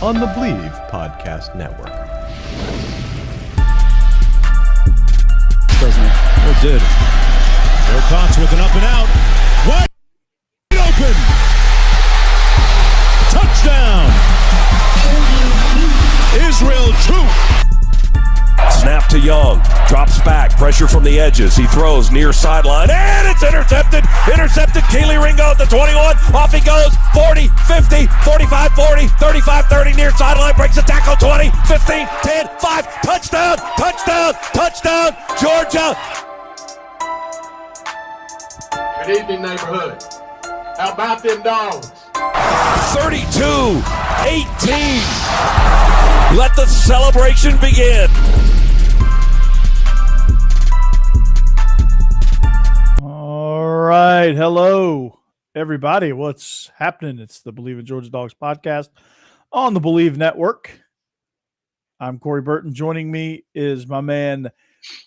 on the Bleav Podcast Network. Doesn't it? It did. Wilcox with an up and out. Wide open. Touchdown. Israel Troop. Snap to Young. Drops back. Pressure from the edges. He throws near sideline. And it's intercepted. Intercepted. Keely Ringo at the 21. Off he goes. 40, 50, 45, 40, 35, 30. Near sideline. Breaks the tackle. 20, 15, 10, 5. Touchdown. Touchdown. Touchdown. Georgia. Good evening, neighborhood. How about them Dawgs? 32, 18. Let the celebration begin. All right. Hello, everybody. What's happening? It's the Bleav in Georgia Dawgs podcast on the Bleav Network. I'm Corey Burton. Joining me is my man,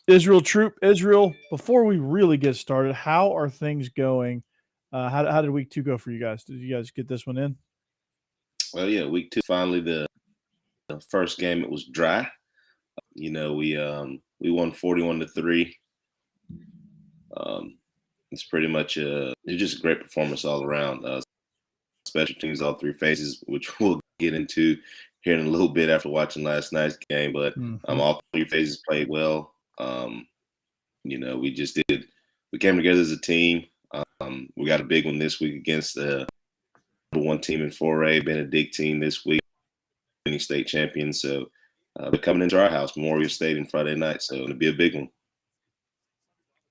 Israel Troop. Israel, before we really get started, how are things going? How did week 2 go for you guys? Did you guys get this one in? Well, yeah, week 2, finally the first game, it was dry. We won 41-3. It's pretty much it's just a great performance all around. Special teams, all 3 phases, which we'll get into here in a little bit after watching last night's game. But all 3 phases played well. We came together as a team. We got a big one this week against the number 1 team in 4A, Benedictine this week, winning state champion. So they're coming into our house, Memorial Stadium, Friday night. So it'll be a big one.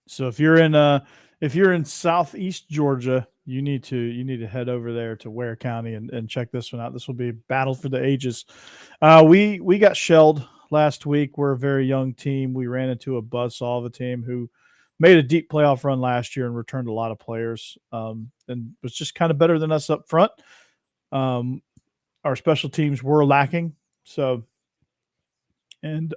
So if you're in Southeast Georgia, you need to head over there to Ware County and check this one out. This will be a battle for the ages. We got shelled last week. We're a very young team. We ran into a buzzsaw of a team who made a deep playoff run last year and returned a lot of players, and was just kind of better than us up front. Our special teams were lacking. So, and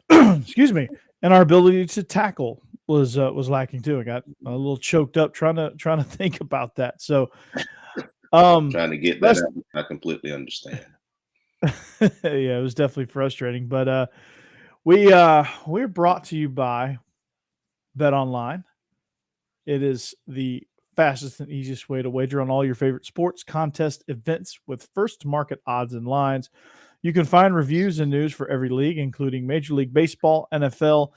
excuse me, and our ability to tackle was lacking too. I got a little choked up trying to think about that. So, trying to get that out, I completely understand. Yeah, it was definitely frustrating, but we're brought to you by Bet Online. It is the fastest and easiest way to wager on all your favorite sports, contests, events with first market odds and lines. You can find reviews and news for every league, including Major League Baseball, NFL,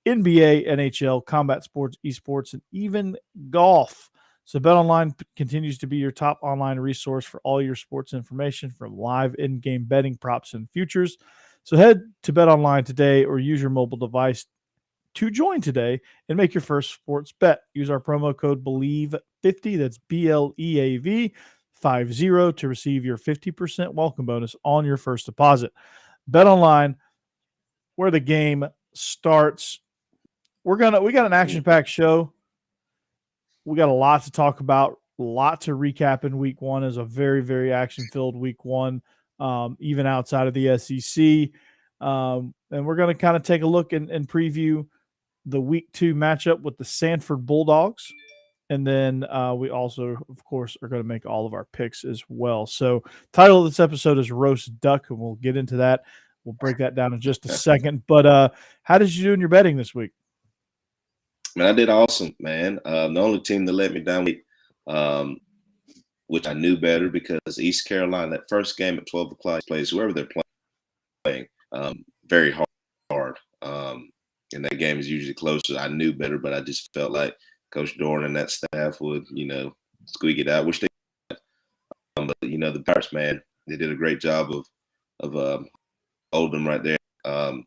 NBA, NHL, combat sports, esports, and even golf. So BetOnline continues to be your top online resource for all your sports information, from live in-game betting, props, and futures. So head to BetOnline today or use your mobile device to join today and make your first sports bet. Use our promo code BLEAV50, that's BLEAV 50, to receive your 50% welcome bonus on your first deposit. BetOnline, where the game starts. We got an action-packed show. We got a lot to talk about, a lot to recap in week 1. Is a very, very action-filled week 1, even outside of the SEC. And we're going to kind of take a look and preview the week 2 matchup with the Sanford Bulldogs. And then we also, of course, are going to make all of our picks as well. So title of this episode is Roast Duck, and we'll get into that. We'll break that down in just a second. But how did you do in your betting this week? Man, I did awesome, man. The only team that let me down, which I knew better, because East Carolina, that first game at 12 o'clock, plays whoever they're playing very hard. And that game is usually closer. I knew better, but I just felt like Coach Doran and that staff would, squeak it out. Wish they could. But, the Pirates, man, they did a great job of holding them right there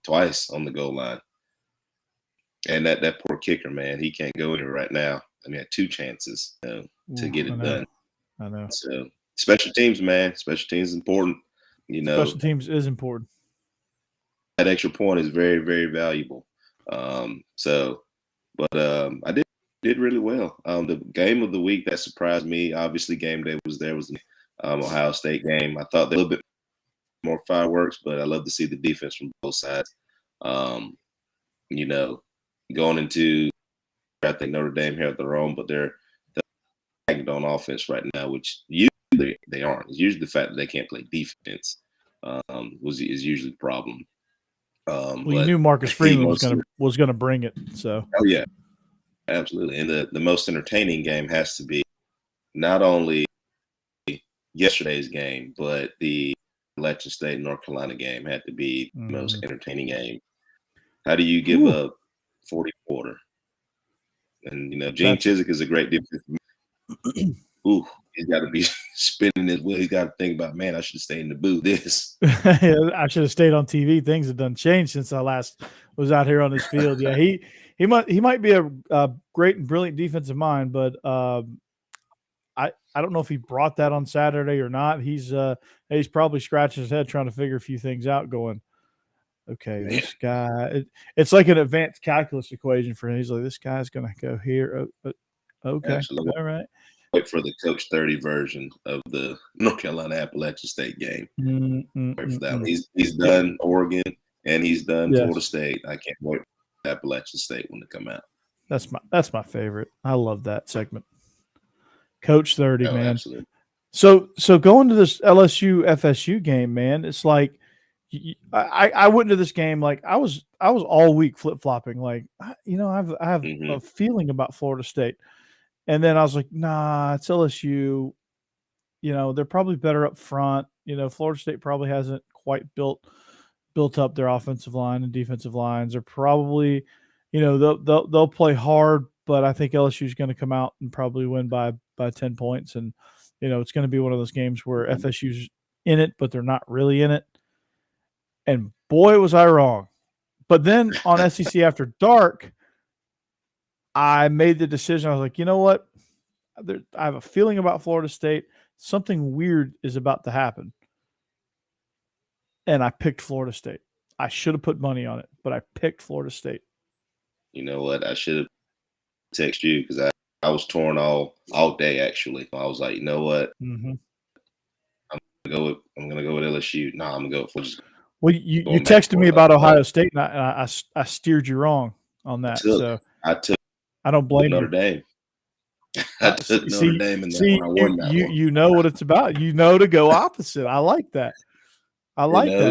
twice on the goal line. And that poor kicker, man, he can't go anywhere right now. I mean, had 2 chances to get it done. I know. So special teams, man. Special teams is important. Special teams is important. That extra point is very, very valuable. I did really well. The game of the week that surprised me, obviously game day was the Ohio State game. I thought a little bit more fireworks, but I love to see the defense from both sides. Going into, I think Notre Dame held their own, but they're lagging on offense right now, which usually they aren't. It's usually the fact that they can't play defense is usually the problem. Well, you But knew Marcus he Freeman most- was gonna bring it. So Oh yeah, absolutely. And the most entertaining game has to be not only yesterday's game, but the Appalachian State North Carolina game had to be the most entertaining game. How do you give up 40 quarter? And Gene Chizik is a great defensive. Ooh, he's got to be spinning his wheel. He's got to think about, man, I should have stayed in the booth. I should have stayed on TV. Things have done changed since I last was out here on this field. Yeah, he might be a great and brilliant defensive mind, but I don't know if he brought that on Saturday or not. He's probably scratching his head trying to figure a few things out. Going, okay, this guy. It's like an advanced calculus equation for him. He's like, this guy's going to go here. Okay, Absolutely. all right. Wait for the Coach 30 version of the North Carolina Appalachian State game. Wait for that. He's done Oregon and he's done Florida State. I can't wait for the Appalachian State one to come out. That's my favorite. I love that segment. Coach 30, man. Absolutely. So going to this LSU FSU game, man, it's like I went into this game like I was all week flip flopping. Like I have a feeling about Florida State, and then I was like, nah, it's LSU. They're probably better up front. Florida State probably hasn't quite built up their offensive line and defensive lines. They're probably, they'll play hard, but I think LSU is going to come out and probably win by 10 points. And, it's going to be one of those games where FSU's in it, but they're not really in it. And boy, was I wrong. But then on SEC After Dark, I made the decision. I was like, you know what? I have a feeling about Florida State. Something weird is about to happen. And I picked Florida State. I should have put money on it, but I picked Florida State. You know what? I should have texted you because I was torn all day, actually. I was like, you know what? I'm gonna go with LSU. No, I'm gonna go with just. Well, you texted me about Ohio State, and I steered you wrong on that. I don't blame Notre Dame. I took Notre Dame, and then I won that one. You know what it's about. You know to go opposite. I like that.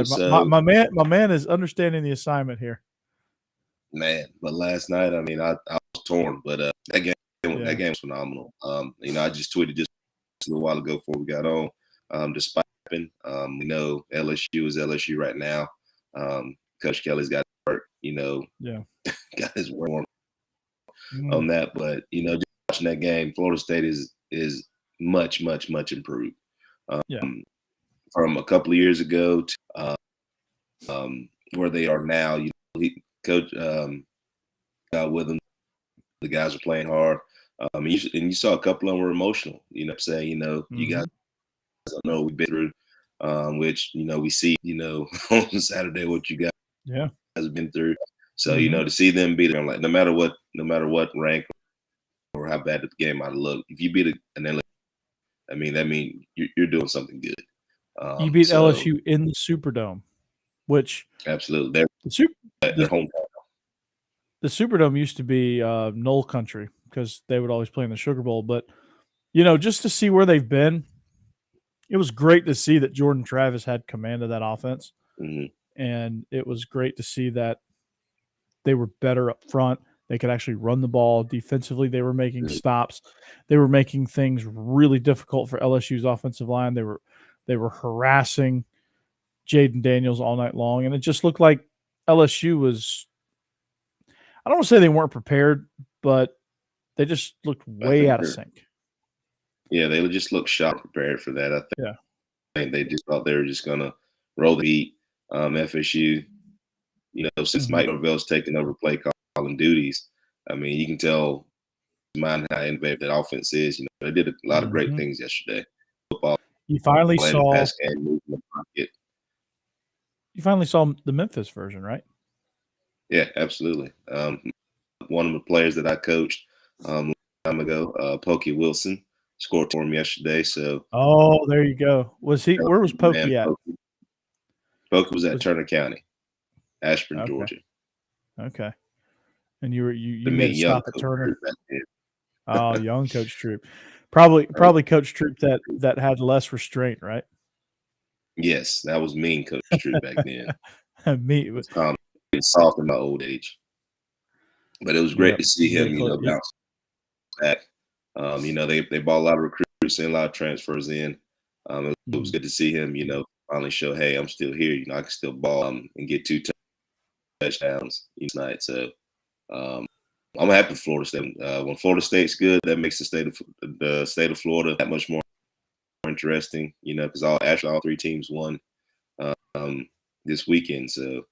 So, my man is understanding the assignment here. Man, but last night, I mean, I was torn, but that game was phenomenal. I just tweeted just a little while ago before we got on. Despite we know LSU is LSU right now. Coach Kelly's got work, got his work on that. But just watching that game, Florida State is much, much, much improved. From a couple of years ago to where they are now. Coach got with them. The guys are playing hard. And you saw a couple of them were emotional. Saying, you guys don't know what we've been through, which, we see, on Saturday what you guys have been through. So, to see them beat them, like, no matter what rank or how bad the game might look, if you beat an LSU, that means you're doing something good. You beat LSU in the Superdome, which absolutely their hometown. The Superdome used to be Knoll Country because they would always play in the Sugar Bowl. But just to see where they've been, it was great to see that Jordan Travis had command of that offense, and it was great to see that they were better up front. They could actually run the ball defensively. They were making stops. They were making things really difficult for LSU's offensive line. They were harassing Jaden Daniels all night long, and it just looked like LSU was – I don't want to say they weren't prepared, but they just looked way out of sync. Yeah, they just looked sharp prepared for that, I think. Yeah. I think they just thought they were just going to roll the heat. FSU, since Mike Norvell's taken over play calling duties, you can tell how innovative that offense is. They did a lot of great things yesterday. Football. You finally saw the Memphis version, right? Yeah, absolutely. One of the players that I coached a long time ago, Pokey Wilson, scored for him yesterday. So, there you go. Where was Pokey at? Pokey was at Turner County, Ashburn, Georgia. Okay. And you made a stop at Turner. Young Coach Troop. Probably Coach Troop that had less restraint, right? Yes, that was mean, Coach True back then. Me, It's calm, it's soft in my old age, but it was great to see him, bounce back. They bought a lot of recruits and a lot of transfers in. It was good to see him, finally show, hey, I'm still here. I can still ball and get 2 touchdowns each night. So I'm happy for Florida State. When Florida State's good, that makes the state of Florida that much more interesting. Because all 3 teams won this weekend. So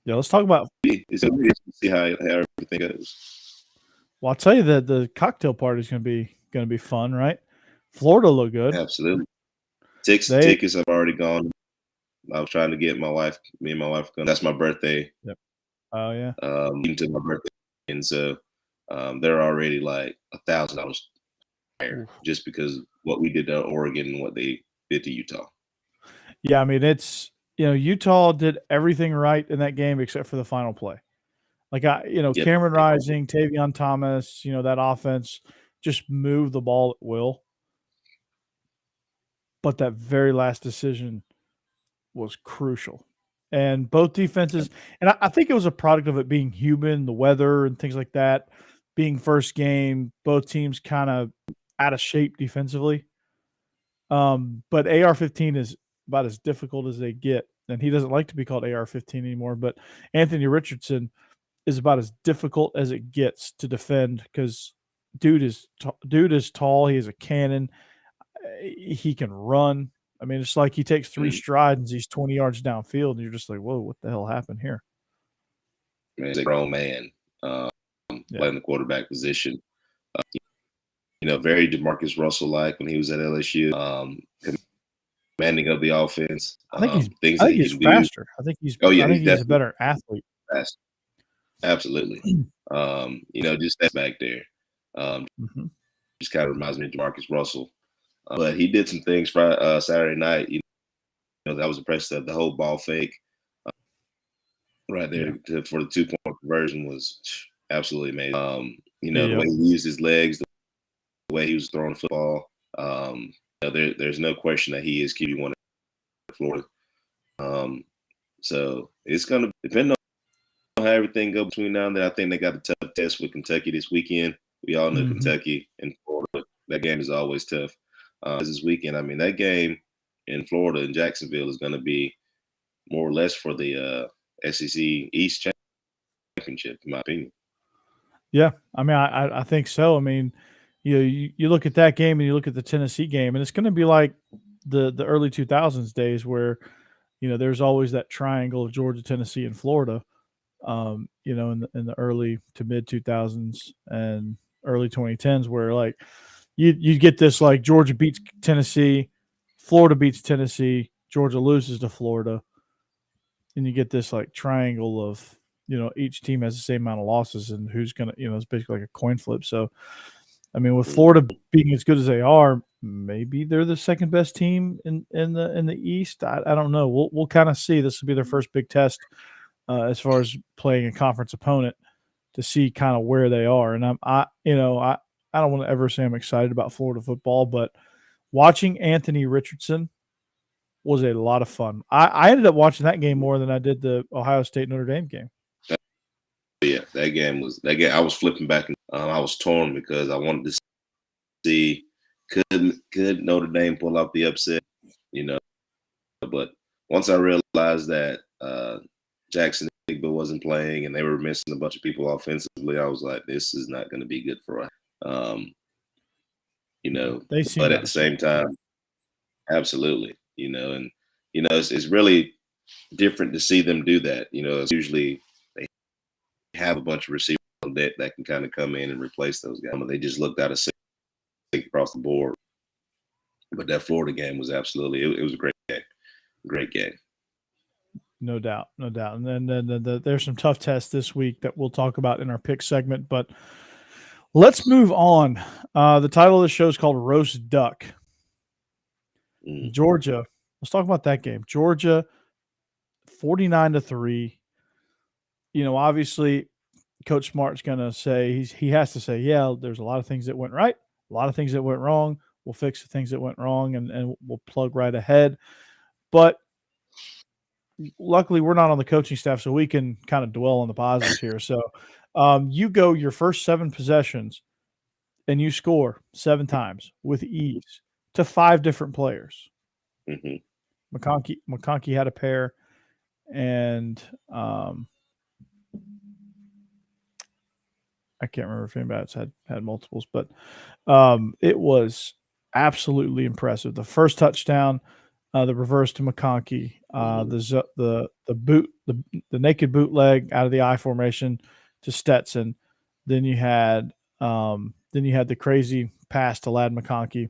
yeah, let's talk about. It's amazing to see how everything goes. Well, I'll tell you that the cocktail party is going to be fun, right? Florida look good. Absolutely. Tickets have already gone. I was trying to get me and my wife going. That's my birthday. Yep. Oh yeah. Into my birthday, and so they're already like $1,000 higher just because what we did to Oregon and what they did to Utah. Yeah, I mean it's Utah did everything right in that game except for the final play. Like Cameron Rising, Tavion Thomas, that offense just moved the ball at will. But that very last decision was crucial. And both defenses, and I think it was a product of it being humid, the weather and things like that, being first game, both teams kind of out of shape defensively. But AR-15 is about as difficult as they get. And he doesn't like to be called AR-15 anymore. But Anthony Richardson is about as difficult as it gets to defend because dude is tall. He has a cannon. He can run. I mean, it's like he takes 3 strides and he's 20 yards downfield, and you're just like, whoa, what the hell happened here? Man, he's a grown man playing the quarterback position. Very DeMarcus Russell-like when he was at LSU, commanding of the offense. I think he's he's faster. I think he's a better athlete. Fast. Absolutely. Just that back there. Just kind of reminds me of DeMarcus Russell. But he did some things Saturday night. That was impressive. The whole ball fake right there for the 2-point conversion was absolutely amazing. The way he used his legs, the way he was throwing the football. There's no question that he is QB1 in Florida. So it's going to depend on how everything goes between now and then. I think they got a tough test with Kentucky this weekend. We all know Kentucky and Florida. That game is always tough. This weekend, I mean, that game in Florida and Jacksonville is going to be more or less for the SEC East Championship, in my opinion. Yeah, I mean, I think so. I mean, you look at that game and you look at the Tennessee game, and it's going to be like the early 2000s days where, there's always that triangle of Georgia, Tennessee, and Florida. In the early to mid 2000s and early 2010s, where like you get this like Georgia beats Tennessee, Florida beats Tennessee, Georgia loses to Florida, and you get this like triangle of each team has the same amount of losses and who's gonna it's basically like a coin flip. So I mean, with Florida being as good as they are, maybe they're the second best team in the East. I don't know. We'll kind of see. This will be their first big test as far as playing a conference opponent to see kind of where they are. And I don't want to ever say I'm excited about Florida football, but watching Anthony Richardson was a lot of fun. I ended up watching that game more than I did the Ohio State Notre Dame game. Yeah, that game. I was flipping back and I was torn because I wanted to see could Notre Dame pull off the upset, But once I realized that Jackson wasn't playing and they were missing a bunch of people offensively, I was like, this is not going to be good for us. But at the same time, absolutely, and it's really different to see them do that. It's usually they have a bunch of receivers on deck that can kind of come in and replace those guys. They just looked out of sync across the board. But that Florida game was absolutely it was a great game. No doubt. And then there's some tough tests this week that we'll talk about in our pick segment. But let's move on. The title of the show is called Roast Duck. Georgia. Let's talk about that game. Georgia, 49-3. Obviously, Coach Smart's going to say he has to say, yeah, there's a lot of things that went right, A lot of things that went wrong. We'll fix the things that went wrong, and we'll plug right ahead. But luckily, we're not on the coaching staff, so we can kind of dwell on the positives here. So you go your first 7 possessions, and you score 7 times with ease to 5 different players. Mm-hmm. McConkey had a pair, and I can't remember if anybody else had multiples, but it was absolutely impressive. The first touchdown, the reverse to McConkey, the naked bootleg out of the I formation to Stetson. Then you had the crazy pass to Lad McConkey,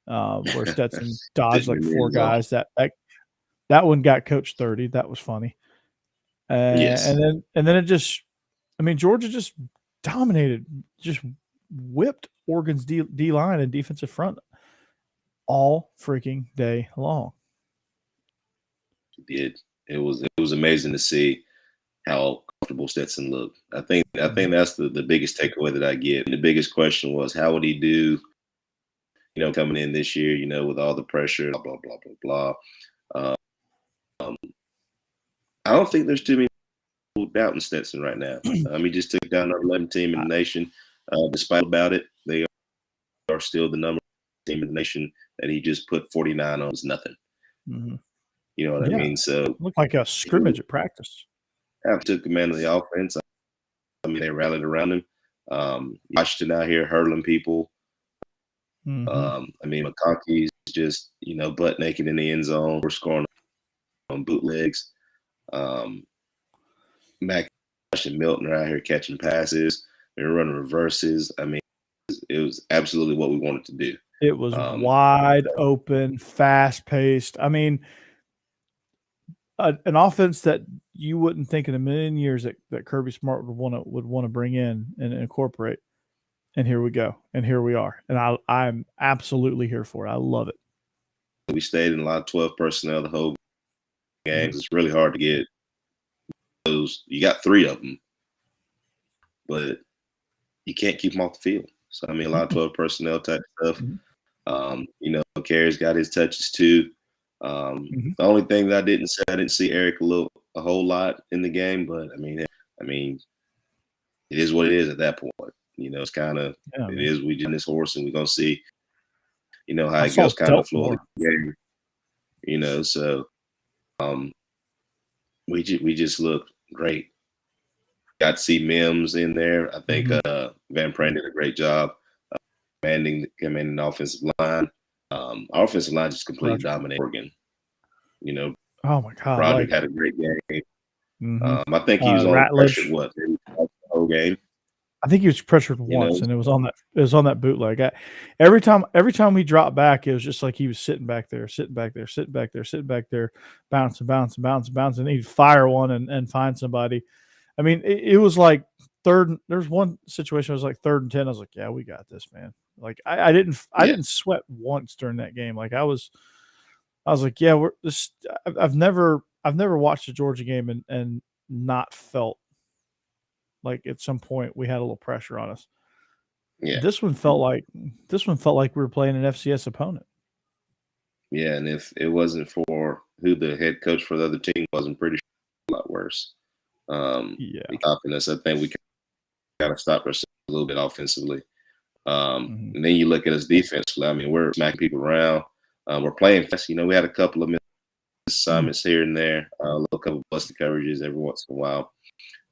where Stetson dodged like 4 guys. That one got Coach 30. That was funny. Yes. And then it just, I mean, Georgia just dominated, just whipped Oregon's D line and defensive front all freaking day long. It was amazing to see how comfortable Stetson looked. I think that's the biggest takeaway that I get. And the biggest question was, how would he do, coming in this year, with all the pressure, blah, blah, blah, blah, blah. I don't think there's too many people doubting Stetson right now. He just took down our 11th team in the nation. Despite about it, they are still the number 1 team in the nation that he just put 49 on is nothing. Mm-hmm. You know what I mean? So it looked like a scrimmage at practice. Took command of the offense. They rallied around him. Washington out here hurdling people. Mm-hmm. McConkey's just, butt naked in the end zone. We're scoring on bootlegs. Mac and Milton are out here catching passes. They're running reverses. It was absolutely what we wanted to do. It was wide open, fast paced. An offense that you wouldn't think in a million years that Kirby Smart would want to bring in and incorporate. And here we go. And here we are. And I'm absolutely here for it. I love it. We stayed in a lot of 12 personnel the whole game. It's really hard to get those. You got 3 of them, but you can't keep them off the field. So, a lot of 12 personnel type stuff. Carey's got his touches too. The only thing that I didn't see Eric a whole lot in the game, but it is what it is at that point. It's kind of it is. We just this horse, and we're gonna see, how it goes kind of flow of the game. So we just look great. Got to see Mims in there. I think Van Pran did a great job commanding the offensive line. Our offensive line just completely dominated Oregon. Oh my God, Roderick had a great game. Mm-hmm. I think he was on pressure. Maybe the whole game. I think he was pressured once, and it was on that bootleg. Every time we dropped back, it was just like he was sitting back there, bouncing. And he'd fire one and find somebody. It was like there's one situation. It was like 3rd and 10. I was like, yeah, we got this, man. Like I didn't sweat once during that game. Like I was like, yeah, we're this. I've never watched a Georgia game and not felt like at some point we had a little pressure on us. Yeah. This one felt like we were playing an FCS opponent. Yeah, and if it wasn't for who the head coach for the other team was, I'm pretty sure a lot worse. Confidence. I think we kind of stopped ourselves a little bit offensively. And then you look at us defensively. We're smacking people around. We're playing fast. We had a couple of assignments here and there, a little couple of busted coverages every once in a while.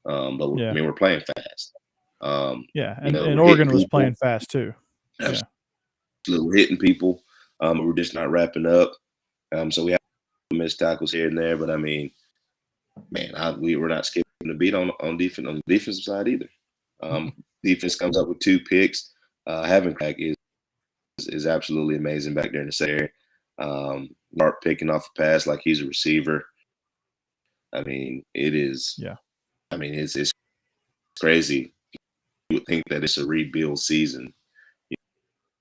But we're playing fast. And Oregon was playing fast too. Yeah. Little hitting people. We're just not wrapping up. So we have missed tackles here and there, but we're not skipping the beat on defense on the defensive side either. Defense comes up with 2 picks. Having back is absolutely amazing back there in the center. Mark picking off a pass like he's a receiver. It is. Yeah. It's crazy. You would think that it's a rebuild season.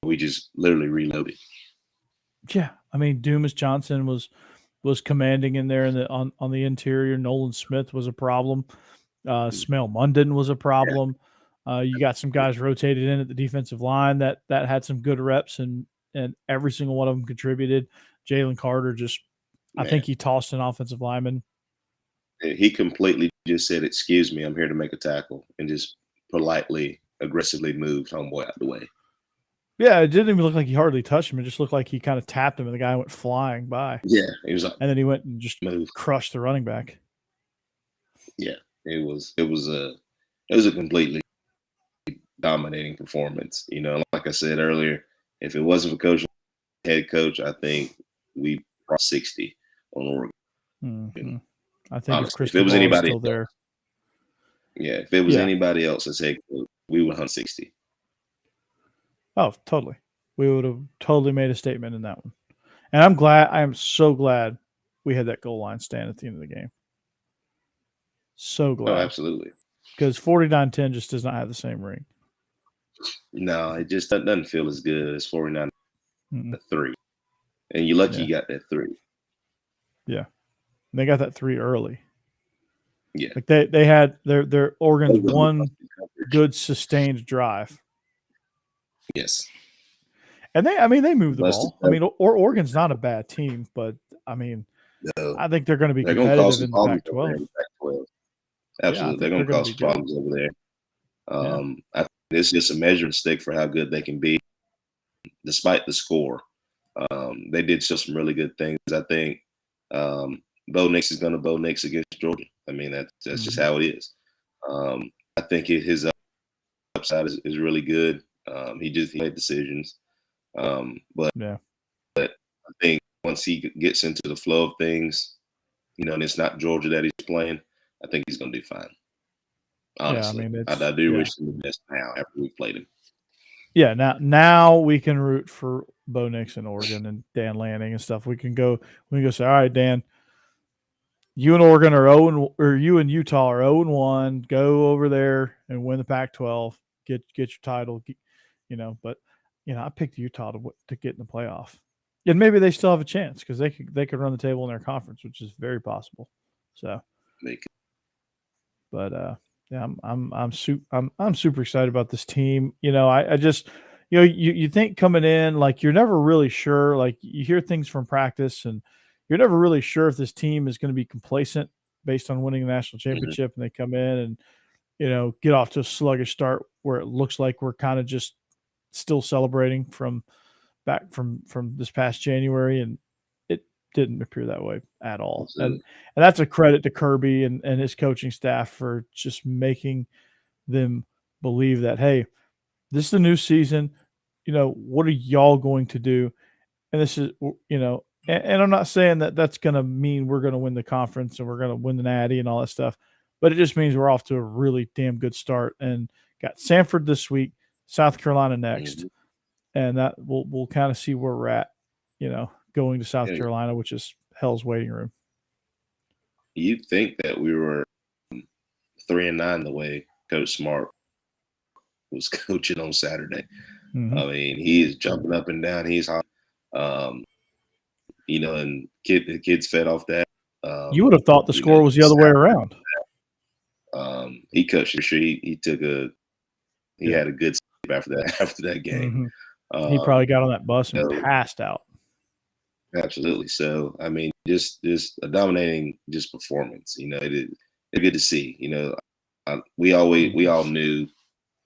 We just literally reloaded. Yeah, Dumas Johnson was commanding in there on the interior. Nolan Smith was a problem. Smell Munden was a problem. You got some guys rotated in at the defensive line that had some good reps, and every single one of them contributed. Jalen Carter I think he tossed an offensive lineman. He completely just said, "Excuse me, I'm here to make a tackle," and just politely, aggressively moved homeboy out the way. Yeah, it didn't even look like he hardly touched him. It just looked like he kind of tapped him, and the guy went flying by. Yeah, he was like, and then he went and just move. crushed the running back. Yeah, it was a completely dominating performance. Like I said earlier, if it wasn't for head coach, I think we crossed 60 on Oregon. Mm-hmm. I think honestly, if it was anybody still there. Yeah, if it was anybody else as head coach, we would hunt 60. Oh, totally. We would have totally made a statement in that one. And I'm glad. I am so glad we had that goal line stand at the end of the game. So glad. Oh, absolutely. Because 49-10 just does not have the same ring. No, it just doesn't feel as good as 49-3. And you're lucky you got that 3. Yeah. And they got that 3 early. Yeah. Like they had their Oregon's one good sustained drive. Yes. And they moved the ball. I mean, Oregon's not a bad team, but I mean, no. I think they're going to be competitive in the Pac-12. Absolutely. They're going to cause problems over there. I think it's just a measuring stick for how good they can be, despite the score. They did show some really good things. I think Bo Nix is going to Bo Nix against Georgia. I mean, that's just how it is. I think his upside is really good. He made decisions. But I think once he gets into the flow of things, and it's not Georgia that he's playing, I think he's going to do fine. Honestly, I do wish him the best now after we played him. Yeah, now we can root for Bo Nix in Oregon and Dan Lanning and stuff. We can go say, all right, Dan, you and Oregon are 0 or you and Utah are 0-1. Go over there and win the Pac-12. Get your title. But I picked Utah to get in the playoff, and maybe they still have a chance because they could run the table in their conference, which is very possible. So, but yeah, I'm super excited about this team. I just you think coming in, like, you're never really sure. Like, you hear things from practice, and you're never really sure if this team is going to be complacent based on winning the national championship, and they come in and get off to a sluggish start where it looks like we're kind of just still celebrating from this past January, and it didn't appear that way at all. And that's a credit to Kirby and his coaching staff for just making them believe that, hey, this is the new season. What are y'all going to do? And this is, and I'm not saying that that's going to mean we're going to win the conference and we're going to win the Natty and all that stuff, but it just means we're off to a really damn good start and got Samford this week, South Carolina next. And that we'll kind of see where we're at, going to South Carolina, which is hell's waiting room. You'd think that we were 3-9 the way Coach Smart was coaching on Saturday. Mm-hmm. I mean, he is jumping up and down. He's hot. And the kids fed off that. You would have thought the score was the other way around. He coached for sure. He had a good sleep after that game. Mm-hmm. He probably got on that bus and passed out. Absolutely. So, I mean, just a dominating performance. It's good to see. We all knew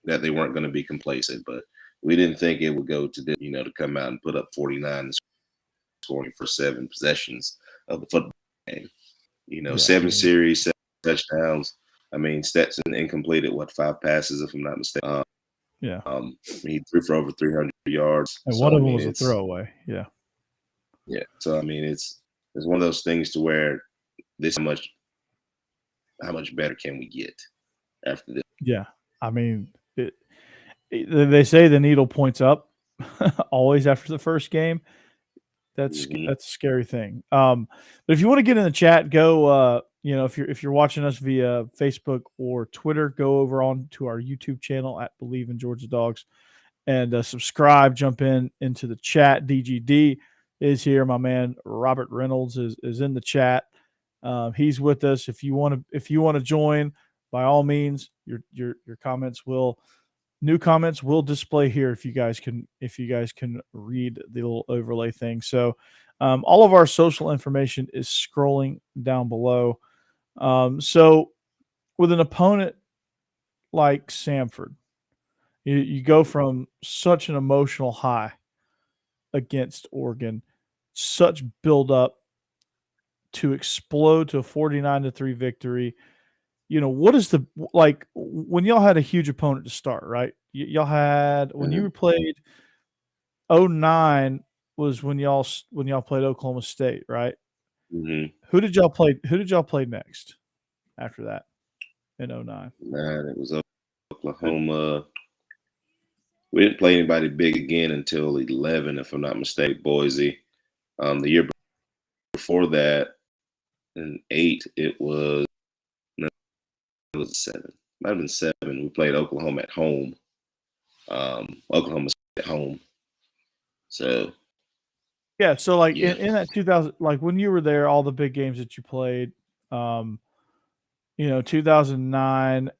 that they weren't going to be complacent, but we didn't think it would go to to come out and put up 49 and scoring for 7 possessions of the football game. 7 series, 7 touchdowns. I mean, Stetson incompleted 5 passes, if I'm not mistaken. He threw for over 300 yards, and one of them was a throwaway. Yeah. So I mean, it's one of those things to where how much better can we get after this? Yeah, I mean, they say the needle points up always after the first game. That's a scary thing. But if you want to get in the chat, go. If you're watching us via Facebook or Twitter, go over on to our YouTube channel at Bleav in Georgia Dawgs and subscribe. Jump into the chat. DGD is here. My man Robert Reynolds is in the chat. He's with us. If you want to join, by all means, your comments new comments will display here if you guys can read the little overlay thing. So all of our social information is scrolling down below. So with an opponent like Samford, you go from such an emotional high against Oregon, such build up to explode to a 49-3 victory. What is when y'all had a huge opponent to start, right? Y'all had when you played 09 was when y'all played Oklahoma State, right? Mm-hmm. Who did y'all play next after that in 09? Man, it was Oklahoma. We didn't play anybody big again until 11, if I'm not mistaken, Boise. The year before that, in 8, it was 7. Might have been 7. We played Oklahoma at home. Oklahoma State at home. So yeah, so in that 2000, when you were there, all the big games that you played, 2009.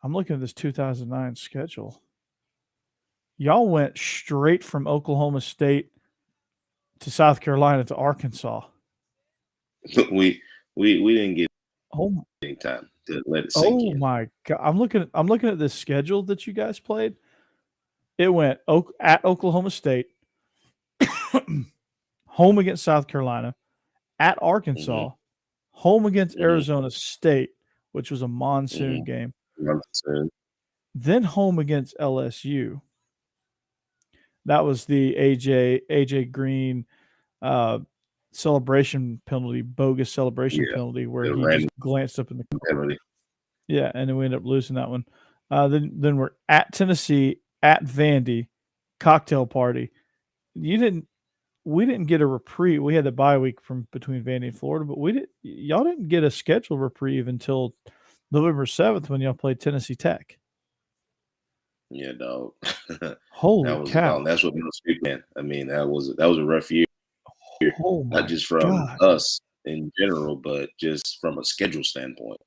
I'm looking at this 2009 schedule. Y'all went straight from Oklahoma State to South Carolina to Arkansas. we didn't get any time to let it sink in. Oh my God! I'm looking at this schedule that you guys played. It went at Oklahoma State, home against South Carolina, at Arkansas, home against Arizona State, which was a monsoon game. Then home against LSU. That was the AJ Green celebration penalty, bogus celebration penalty, where he just glanced up in the corner. Yeah, and then we ended up losing that one. Then we're at Tennessee, at Vandy, cocktail party. We didn't get a reprieve. We had the bye week from between Vandy and Florida, but y'all didn't get a scheduled reprieve until November 7th when y'all played Tennessee Tech. Yeah, dog. Holy cow! That's what most people. I mean, that was a rough year. Not just from us in general, but just from a schedule standpoint.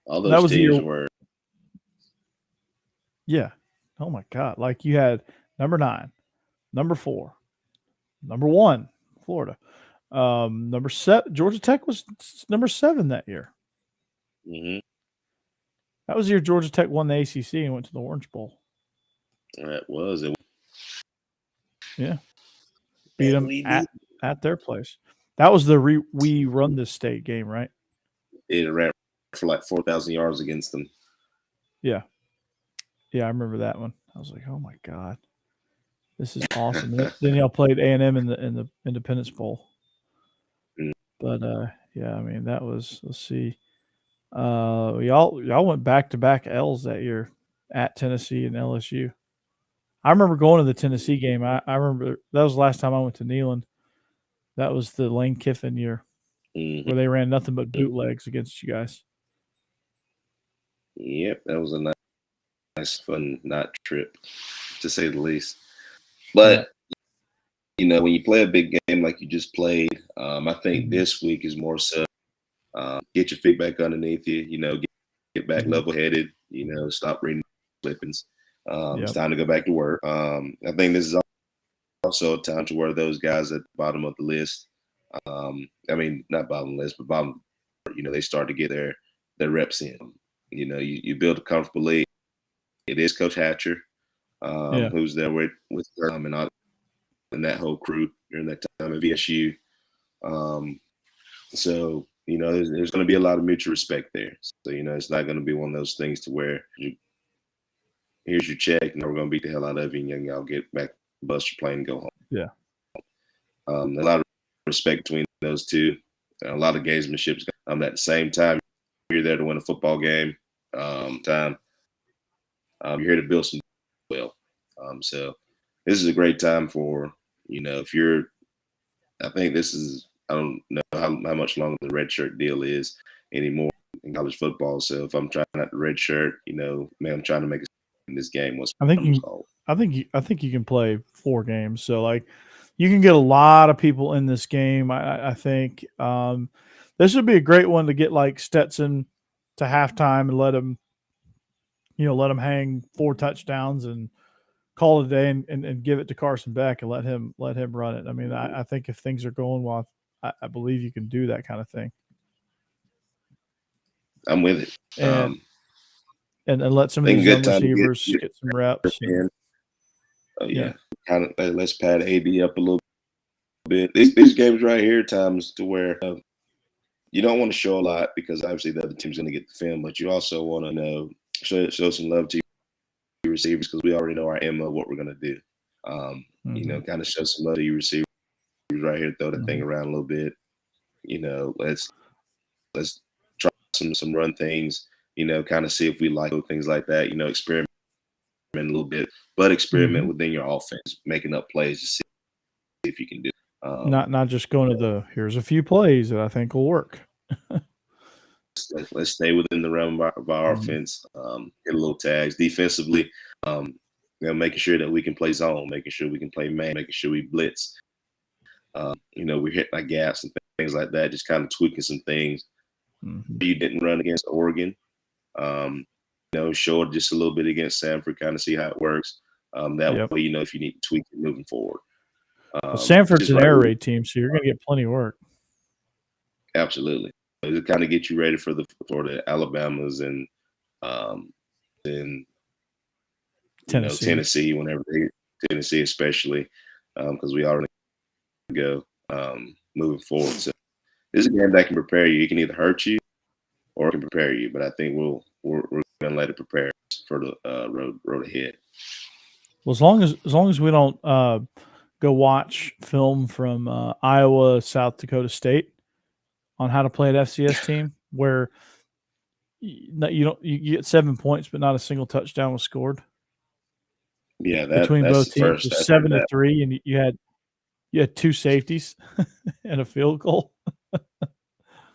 All those teams were. Yeah. Oh my God! Like you had number 9, number 4, number 1, Florida. Number 7, Georgia Tech was number 7 that year. Mm-hmm. That was the year Georgia Tech won the ACC and went to the Orange Bowl. That was it. Yeah. Beat them at their place. That was the we run this state game, right? It ran for like 4,000 yards against them. Yeah. Yeah, I remember that one. I was like, oh my God. This is awesome. Then y'all played A&M in the Independence Bowl. But yeah, I mean that was, let's see. Y'all went back-to-back L's that year at Tennessee and LSU. I remember going to the Tennessee game. I remember that was the last time I went to Neyland. That was the Lane Kiffin year where they ran nothing but bootlegs against you guys. Yep, that was a nice fun night trip, to say the least. But when you play a big game like you just played, I think this week is more so get your feet back underneath you, get back level-headed, stop reading clippings. It's time to go back to work. I think this is also a time to where those guys at the bottom of the list, I mean, not bottom list, but bottom, they start to get their reps in. You build a comfortable league. It is Coach Hatcher, who's there with and that whole crew during that time at VSU. So, there's going to be a lot of mutual respect there. So, it's not going to be one of those things to where here's your check, and we're going to beat the hell out of you, and y'all get back, bust your plane, and go home. Yeah. A lot of respect between those two. A lot of gamesmanship. At the same time, you're there to win a football game. You're here to build some well. So this is a great time for, if you're – I think this is – I don't know how much longer the red shirt deal is anymore in college football. So if I'm trying out the red shirt, I'm trying to make a in this game. I think you can play 4 games. So, you can get a lot of people in this game, I think. this would be a great one to get like Stetson to halftime and let him hang 4 touchdowns and call it a day and give it to Carson Beck and let him run it. I mean, I think if things are going well, I Bleav you can do that kind of thing. I'm with it. And let some of these young receivers get some reps. Kind of let's pad AD up a little bit. These games right here, times to where you don't want to show a lot because obviously the other team's going to get the film, but you also want to show some love to your receivers because we already know our MO, what we're going to do. Kind of show some love to your receivers right here, throw the thing around a little bit. Let's try some run things. Kind of see if we like things like that. Experiment a little bit, but experiment within your offense, making up plays to see if you can do. Not just going to here's a few plays that I think will work. Let's stay within the realm of our offense. Get a little tags defensively. Making sure that we can play zone, making sure we can play man, making sure we blitz. We hit our gaps and things like that. Just kind of tweaking some things. You didn't run against Oregon. Show just a little bit against Samford, kind of see how it works. That way, if you need to tweak it moving forward. Samford's an air raid team, so you're going to get plenty of work. Absolutely. It kind of get you ready for the Alabamas and Tennessee whenever Tennessee especially because we already go moving forward. So this is a game that can prepare you. It can either hurt you or it can prepare you. But I think we're going to let it prepare us for the road ahead. Well, as long as we don't go watch film from Iowa, South Dakota State on how to play an FCS team where you get 7 points, but not a single touchdown was scored. Yeah, between both teams, 7-3, and you had 2 safeties and a field goal.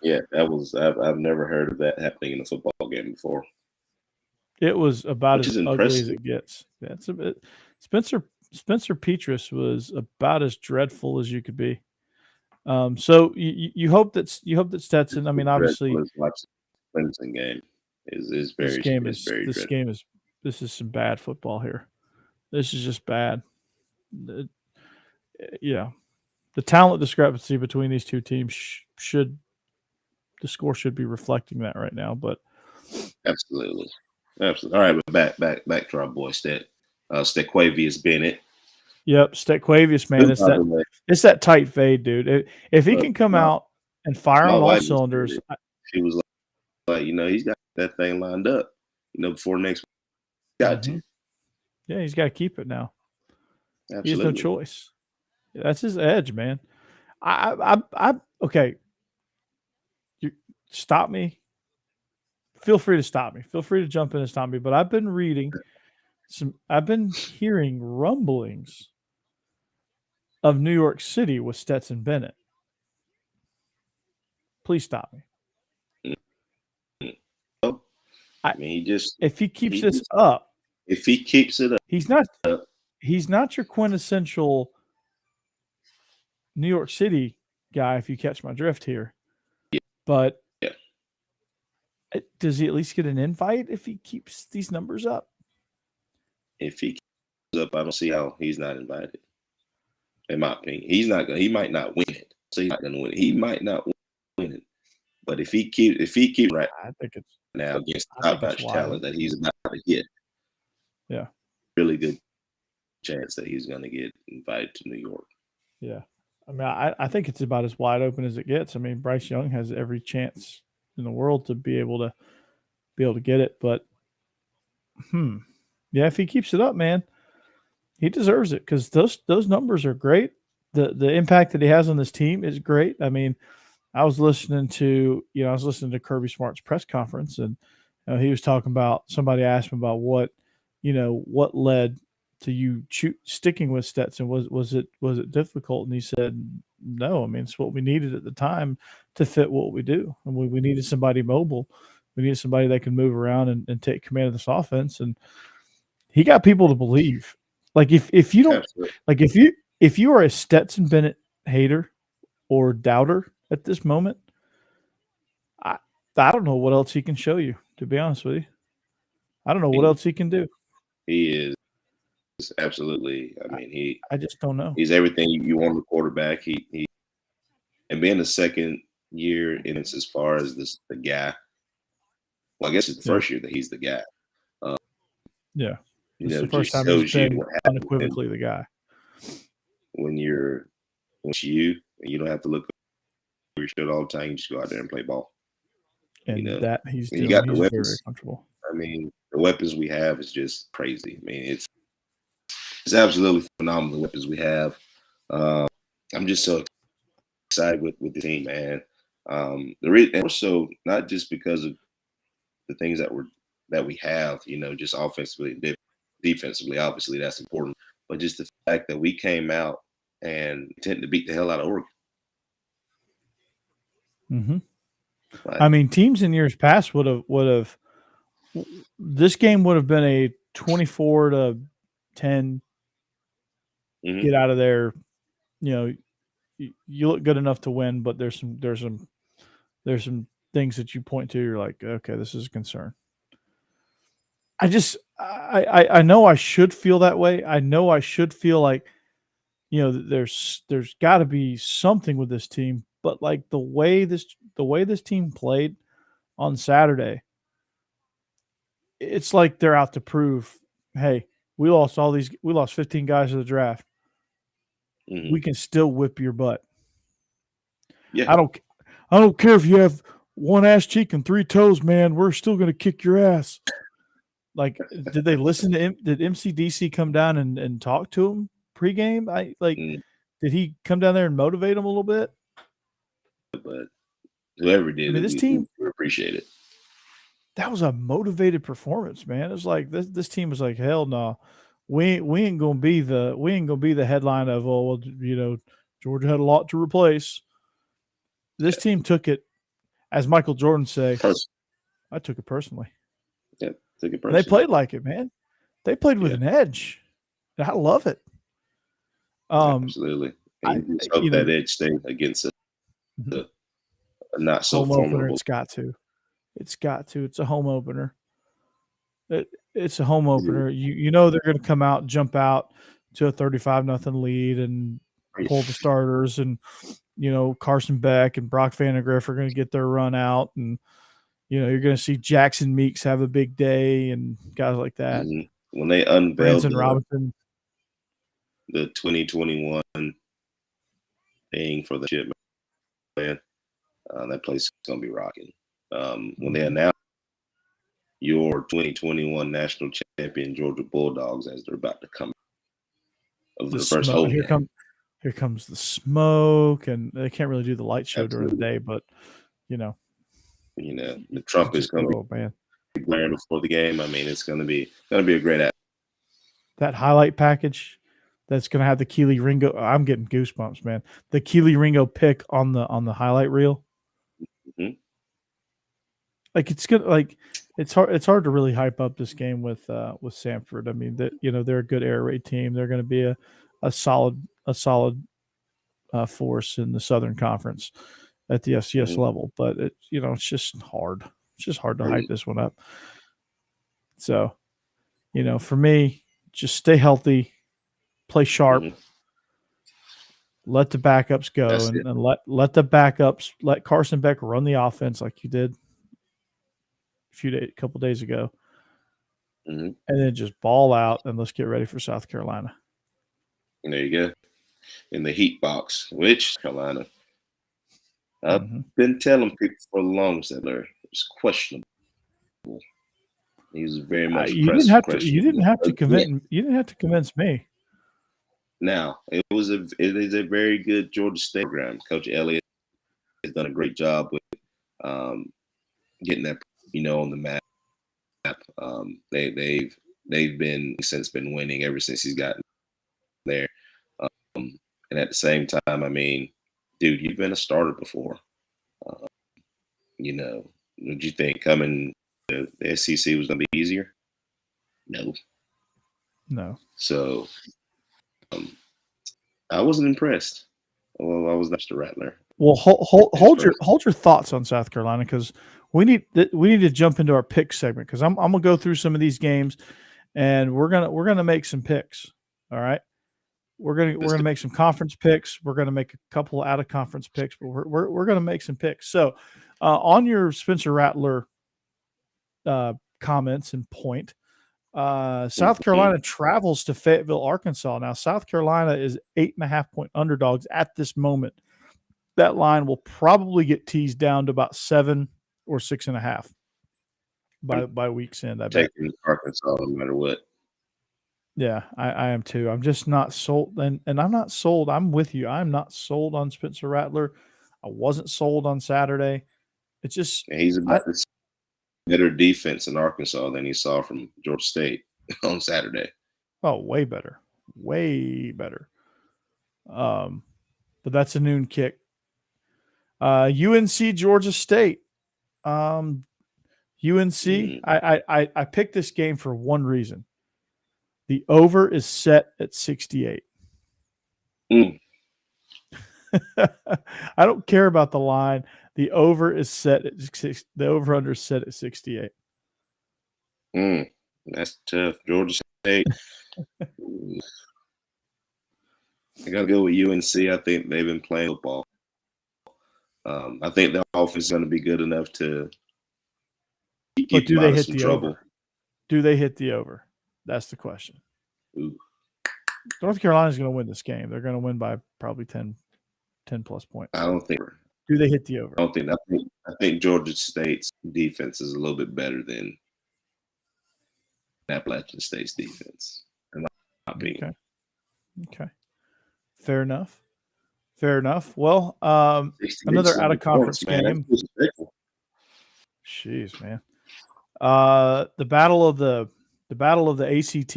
Yeah, that was I've never heard of that happening in a football game before. It was about as ugly as it gets. That's a bit. Spencer Petras was about as dreadful as you could be. So you hope that Stetson. I mean, obviously, Clemson game is very. This is some bad football here. This is just bad. The talent discrepancy between these two teams the score should be reflecting that right now. But absolutely. All right, but back to our boy Stequavius Bennett. Yep, Stequavius, man. It's that tight fade, dude. If he can come out and fire on all cylinders, he was like, he's got that thing lined up. Before next week, got to. Yeah, he's got to keep it now. Absolutely. He has no choice. That's his edge, man. Okay. You stop me. Feel free to stop me. Feel free to jump in and stop me. But I've been hearing rumblings of New York City with Stetson Bennett. Please stop me. If he keeps this up, he's not your quintessential New York City guy, if you catch my drift here. Yeah. But does he at least get an invite if he keeps these numbers up? If he keeps up, I don't see how he's not invited. In my opinion, he might not win it. So he's not going to win it. He might not win it. But if he keeps right, I think it's now against top-notch talent that he's about to get. Yeah. Really good chance that he's going to get invited to New York. Yeah. I mean, I think it's about as wide open as it gets. I mean, Bryce Young has every chance in the world to be able to get it. But, yeah, if he keeps it up, man, he deserves it because those numbers are great. The impact that he has on this team is great. I mean, I was listening to Kirby Smart's press conference, and he was talking about, somebody asked him about what led to you sticking with Stetson. Was it difficult? And he said, no. I mean, it's what we needed at the time to fit what we do. And we needed somebody mobile. We needed somebody that can move around and take command of this offense. And he got people to Bleav. Like if you don't, like if you are a Stetson Bennett hater or doubter at this moment, I don't know what else he can show you, to be honest with you. I don't know what else he can do. He is absolutely. I mean, I just don't know. he's everything you want in a quarterback. He and being the second year in it as far as the guy. Well, I guess it's the first year that he's the guy. Yeah. You This is know, the first just time he's shows you been what happens unequivocally the guy. when it's you and you don't have to look over your shoulder all the time. You just go out there and play ball. And You know, that he's and doing. you got the He's very, very weapons. comfortable. I mean, the weapons we have is just crazy. I mean, it's absolutely phenomenal, the weapons we have. I'm just so excited with the team, man. And also not just because of the things that we have, you know, just offensively and defensively. Obviously, that's important, but just the fact that we came out and intended to beat the hell out of Oregon. Mm-hmm. Like, I mean, teams in years past would have. This game would have been a 24-10. mhm. Get out of there. You know, you look good enough to win, but there's some things that you point to. You're like, okay, this is a concern. I know I should feel that way. I know I should feel like, you know, there's got to be something with this team, but like the way this team played on Saturday, it's like they're out to prove, hey, we lost 15 guys to the draft. Mhm. We can still whip your butt. Yeah. I don't care if you have one ass cheek and 3 toes, man. We're still going to kick your ass. Like, did they listen to him? Did MCDC come down and talk to him pregame? Did he come down there and motivate him a little bit? But whoever did I mean, it, this team, we appreciate it. that was a motivated performance, man. It was like this team was like, hell no, we ain't gonna be the headline of, oh, well, you know, Georgia had a lot to replace. This team took it, as Michael Jordan say, I took it personally. Yeah, took it And they personally. played like it, man. They played with an edge. And I love it. Absolutely. And you just hope that edge stay against the not so home opener. formidable. It's got to. It's a home opener. It's a home opener. You know they're going to come out, jump out to a 35-0 lead, and pull the starters, and you know Carson Beck and Brock Vandegrift are going to get their run out, and you know you're going to see Jackson Meeks have a big day and guys like that. When they unveiled Robinson, the 2021 thing for the ship, man, that place is going to be rocking. When they announced your 2021 national champion Georgia Bulldogs as they're about to come of the first home game. Here comes the smoke, and they can't really do the light show during the day, but you know, the Trump is going to be blaring before the game. I mean, it's going to be a great atmosphere. That highlight package that's going to have the Keely Ringo. I'm getting goosebumps, man. The Keely Ringo pick on the highlight reel. Mm-hmm. Like it's hard to really hype up this game with Samford. I mean, they're a good air raid team. They're going to be a solid force in the Southern Conference at the FCS level. But it's just hard. It's just hard to hype this one up. So, for me, just stay healthy, play sharp, let the backups go, and let the backups, let Carson Beck run the offense like you did a couple days ago, and then just ball out and let's get ready for South Carolina. And there you go. In the heat box, which Carolina. I've been telling people for the longest that it was questionable. He was very much. You didn't have to convince me. Now it is a very good Georgia State program. Coach Elliott has done a great job with getting that on the map. They've been winning ever since he's gotten there. And at the same time, I mean, dude, you've been a starter before. Did you think coming to the SEC was going to be easier? No. So I wasn't impressed. Well, I was not Mr. Rattler. Well, hold your thoughts on South Carolina, because we need to jump into our pick segment because I'm gonna go through some of these games, and we're gonna make some picks. All right, we're gonna make some conference picks. We're gonna make a couple out of conference picks, but we're gonna make some picks. So, on your Spencer Rattler comments and point, South Carolina travels to Fayetteville, Arkansas. Now, South Carolina is 8.5-point underdogs at this moment. That line will probably get teased down to about 7 or 6.5 by week's end. I bet. Taking Arkansas no matter what. Yeah, I am too. I'm just not sold, and I'm not sold. I'm with you. I'm not sold on Spencer Rattler. I wasn't sold on Saturday. It's just He's about to see better defense in Arkansas than he saw from Georgia State on Saturday. way better, way better. But that's a noon kick. UNC Georgia State. UNC. I picked this game for one reason. The over is set at 68. I don't care about the line. The over is set at the over under is set at 68. That's tough. Georgia State. I gotta go with UNC. I think they've been playing football. I think the offense is going to be good enough to keep them out of some trouble. Do they hit the over? That's the question. Ooh. North Carolina is going to win this game. They're going to win by probably 10 plus points. I don't think. Do they hit the over? I don't think. I think Georgia State's defense is a little bit better than Appalachian State's defense, in my opinion. Okay. Fair enough. Well, another out of conference game. Jeez, man. The battle of the ACT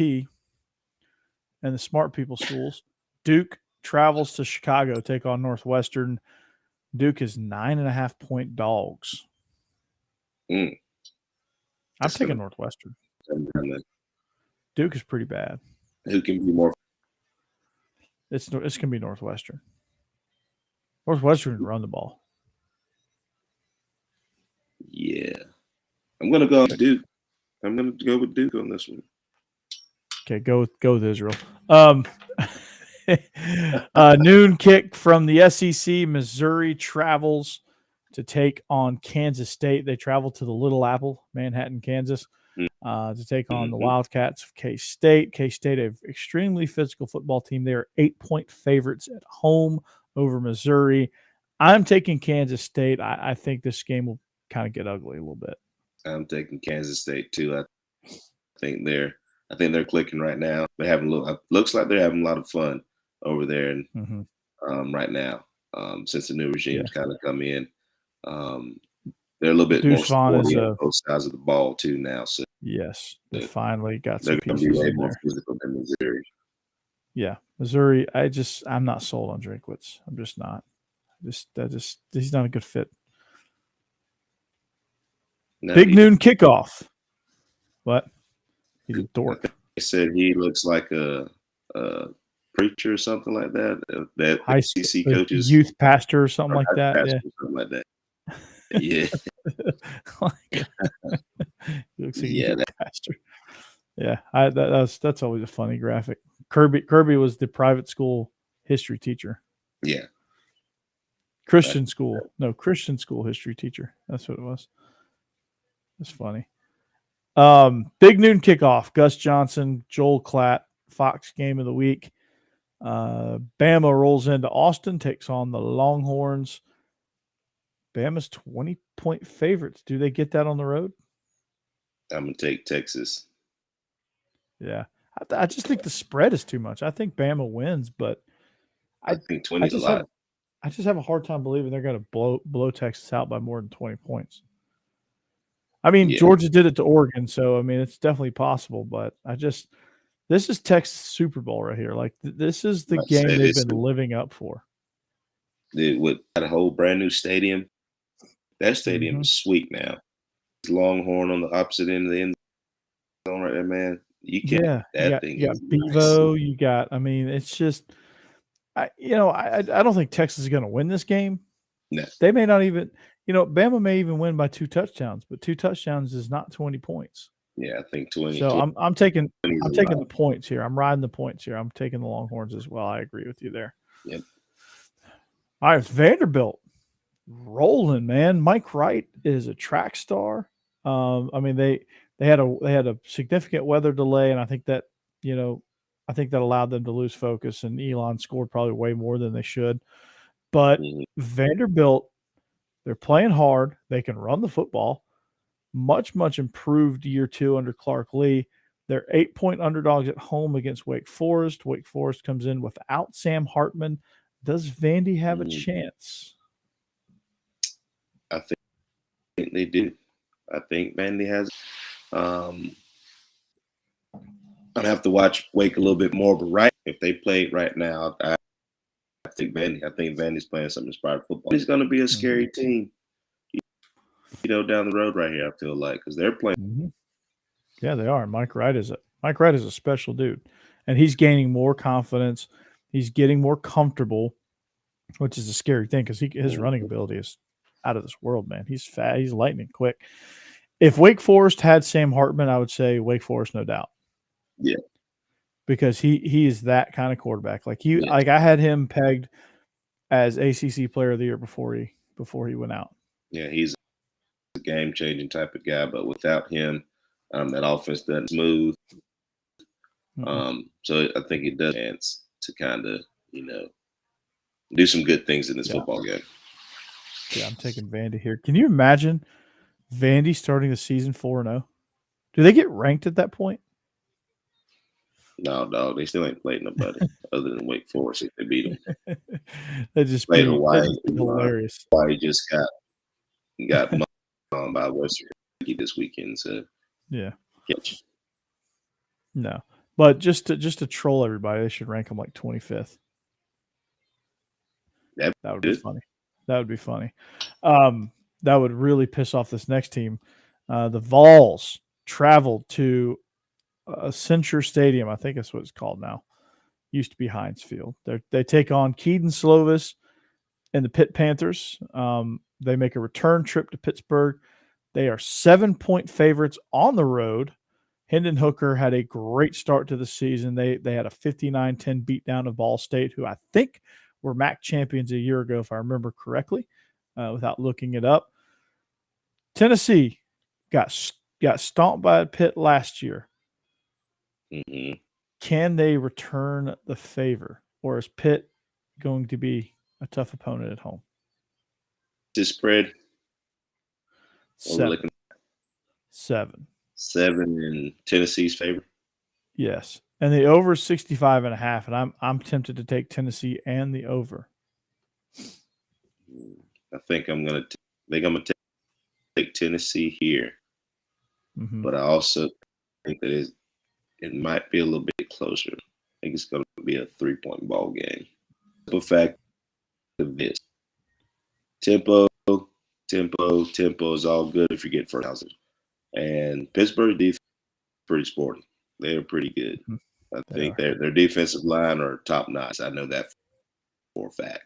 and the smart people schools. Duke travels to Chicago, take on Northwestern. Duke is 9.5-point dogs. I'm taking Northwestern. Duke is pretty bad. Who can be more? It's going to be Northwestern. Northwestern can run the ball. Yeah. I'm going to go with Duke. I'm going to go with Duke on this one. Okay, go with Israel. Noon kick from the SEC. Missouri travels to take on Kansas State. They travel to the Little Apple, Manhattan, Kansas, to take on the Wildcats of K-State. K-State, an extremely physical football team. They are 8-point favorites at home over Missouri. I'm taking Kansas State. I think this game will kind of get ugly a little bit. I'm taking Kansas State too. I think they're clicking right now. Looks like they're having a lot of fun over there and right now. Since the new regime's kind of come in, they're a little bit more sporty on both sides of the ball too now. So yes, they finally got some pieces. They're going to be way in more there. physical than Missouri. Yeah, Missouri. I'm not sold on Drinkwitz. I'm just not. He's not a good fit. No, Big noon kickoff. What? He's a dork. They said he looks like a preacher or something like that. That High SEC coaches, youth pastor or something like that. Yeah. Something like that. Yeah. He looks like a youth pastor. Yeah, that's always a funny graphic. Kirby was the private school history teacher. Yeah. Christian school history teacher. That's what it was. That's funny. Big noon kickoff. Gus Johnson, Joel Klatt, Fox game of the week. Bama rolls into Austin, takes on the Longhorns. Bama's 20-point favorites. Do they get that on the road? I'm going to take Texas. Yeah. I just think the spread is too much. I think Bama wins, but I think 20 is a lot. I just have a hard time believing they're going to blow Texas out by more than 20 points. I mean, Georgia did it to Oregon, so, I mean, it's definitely possible, but this is Texas Super Bowl right here. Like, this is the game they've been living up for. With that whole brand new stadium, that stadium is sweet now. Longhorn on the opposite end of the end zone right there, man. You can't. You got Bevo. You got. I mean, it's just. I don't think Texas is going to win this game. No. They may not even, Bama may even win by 2 touchdowns, but 2 touchdowns is not 20 points. Yeah, I think 20. So 20 I'm taking is a the lot. points here. I'm riding the points here. I'm taking the Longhorns as well. I agree with you there. Yep. All right, Vanderbilt rolling, man. Mike Wright is a track star. I mean, they had a significant weather delay, and I think that allowed them to lose focus. And Elon scored probably way more than they should. But Mhm. Vanderbilt, they're playing hard. They can run the football. Much improved year 2 under Clark Lee. They're 8-point underdogs at home against Wake Forest. Wake Forest comes in without Sam Hartman. Does Vandy have a chance? I think they do. I think Vandy has. I'd have to watch Wake a little bit more, but if they played right now, I think Vandy's playing some inspired football. It's going to be a scary team, down the road right here. I feel like because they're playing. Mm-hmm. Yeah, they are. Mike Wright is a special dude, and he's gaining more confidence. He's getting more comfortable, which is a scary thing because his running ability is out of this world, man. He's fast. He's lightning quick. If Wake Forest had Sam Hartman, I would say Wake Forest, no doubt. Yeah, because he is that kind of quarterback. Like Yeah. like I had him pegged as ACC Player of the Year before he went out. Yeah, he's a game-changing type of guy, but without him, that offense doesn't smooth. So I think it does chance to kind of, do some good things in this football game. Yeah, I'm taking Vandy here. Can you imagine Vandy starting the season 4-0? Do they get ranked at that point? No, dog, they still ain't played nobody other than Wake Forest if they beat them. That'd just Played be Hawaii. hilarious. Hawaii just got mugged on by Western Kentucky this weekend. So yeah, catch. No, but just to troll everybody, they should rank them like 25th. That would be funny. That would be funny. That would really piss off this next team. The Vols traveled to Accenture Stadium. I think that's what it's called now. Used to be Heinz Field. They take on Keaton Slovis and the Pitt Panthers. They make a return trip to Pittsburgh. They are 7-point favorites on the road. Hendon Hooker had a great start to the season. They had a 59-10 beatdown of Ball State, who I think were MAC champions a year ago, if I remember correctly, without looking it up. Tennessee got stomped by Pitt last year. Mm-hmm. Can they return the favor, or is Pitt going to be a tough opponent at home? This spread? 7. 7 in Tennessee's favor. Yes, and the over 65.5, and I'm tempted to take Tennessee and the over. I think I'm gonna take Tennessee here, but I also think that it might be a little bit closer. I think it's going to be a 3-point ball game. The fact of this tempo is all good if you get first houses. And Pittsburgh defense is pretty sporty. They're pretty good. I think their defensive line are top notch. I know that for a fact.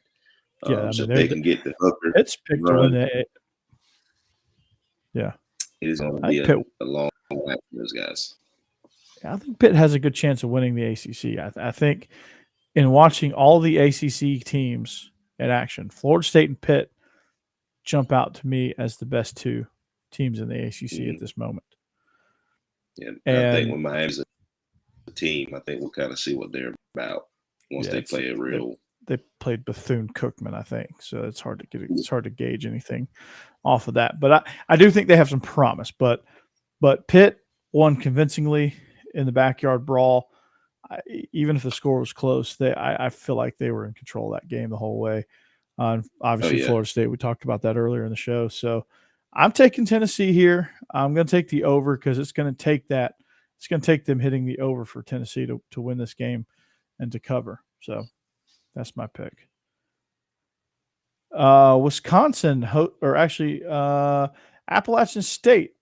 Yeah, so they can get the Hooker. It's picked to win it. Yeah, it is going to be a long night for those guys. I think Pitt has a good chance of winning the ACC. I think in watching all the ACC teams in action, Florida State and Pitt jump out to me as the best 2 teams in the ACC at this moment. Yeah, and I think when Miami's a team, I think we'll kind of see what they're about once they play a real. They played Bethune-Cookman, I think, so it's hard to gauge anything off of that. But I do think they have some promise. But Pitt won convincingly in the backyard brawl. Even if the score was close, I feel like they were in control of that game the whole way. Obviously, Florida State, we talked about that earlier in the show. So I'm taking Tennessee here. I'm going to take the over because it's going to take that. It's going to take them hitting the over for Tennessee to win this game and to cover. So that's my pick. Wisconsin, Appalachian State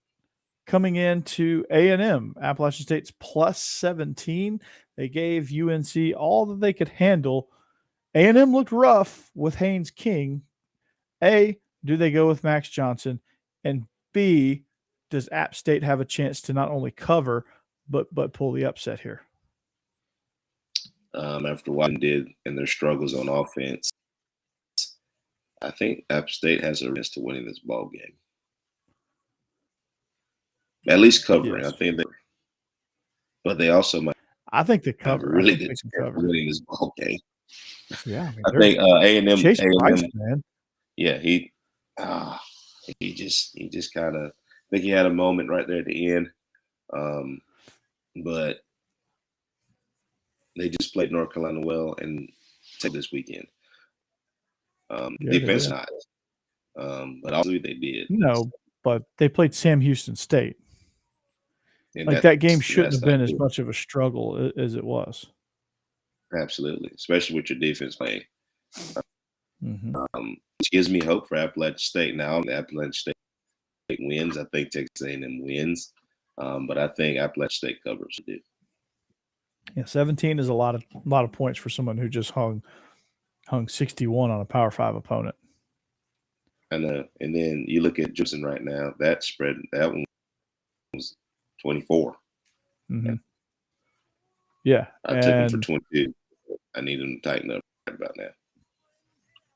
coming into A&M. Appalachian State's plus 17. They gave UNC all that they could handle. A&M looked rough with Haynes King. A, do they go with Max Johnson? And B, does App State have a chance to not only cover but pull the upset here? After what they did and their struggles on offense, I think App State has a chance to winning this ball game. At least covering. Yes. I think but they also might I think they have a cover. really I think good they can chance cover. of winning this ball game. Yeah, I mean, I think A&M. Chase Rice, man. Yeah, he just kind of think he had a moment right there at the end, but they just played North Carolina well and take this weekend. Defense not, but also they did. No, but they played Sam Houston State. And Like that game that's shouldn't have not been as good. much of a struggle as it was. Absolutely, especially with your defense playing. Mm-hmm. Which gives me hope for Appalachian State. Now, Appalachian State wins. I think Texas A&M wins, but I think Appalachian State covers. Yeah, 17 is a lot of points for someone who just hung 61 on a Power 5 opponent. I know. And then you look at Jefferson right now. That spread, that one was 24. Mm-hmm. Yeah, I took him for 22. I need him to tighten up right about now.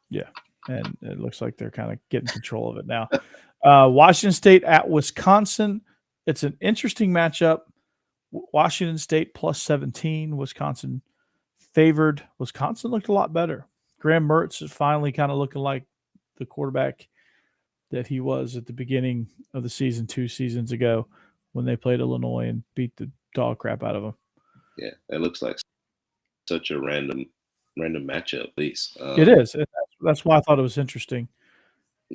Yeah, and it looks like they're kind of getting control of it now. Washington State at Wisconsin. It's an interesting matchup. Washington State plus 17. Wisconsin favored. Wisconsin looked a lot better. Graham Mertz is finally kind of looking like the quarterback that he was at the beginning of the season 2 seasons ago when they played Illinois and beat the dog crap out of them. Yeah, it looks like such a random matchup, at least. It is. That's why I thought it was interesting.